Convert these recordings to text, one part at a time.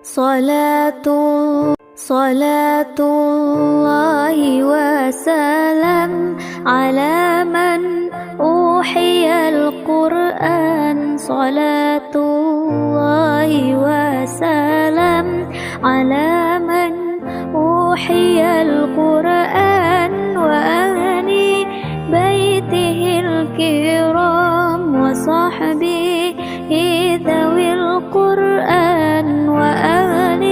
صلاة الله وسلام على من أوحي القرآن. صلاة الله وسلام على من أوحي القرآن وأهل بيته الكرام وصحبه ذوي القرآن وأهل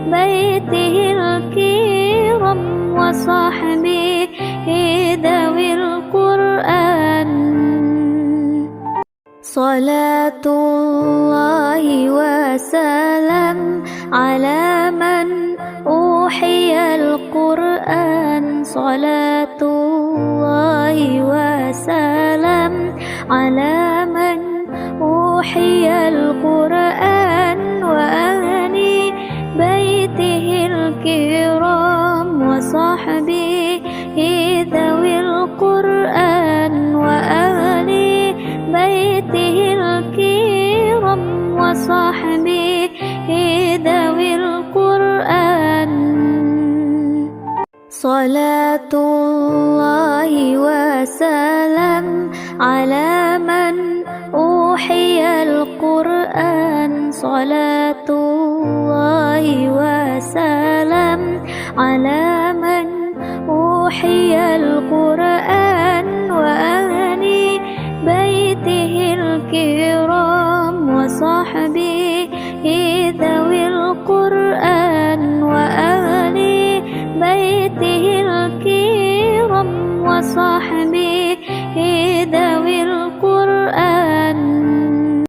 بيته الكرام وصحبه ذوي القرآن. صلاة الله وسلام على من أوحي القرآن. صلاة الله وسلام على من أوحي القرآن وأهل بيته الكرام وصحبه ذوي القرآن وأهل بيته الكرام وصحبه ذوي القرآن. صلاة الله وسلام على من أوحي القرآن. صلاة الله وسلام على من أوحي القرآن وأهل بيته الكرام وصحبه ذوي القرآن وأهل بيته الكرام وصحبه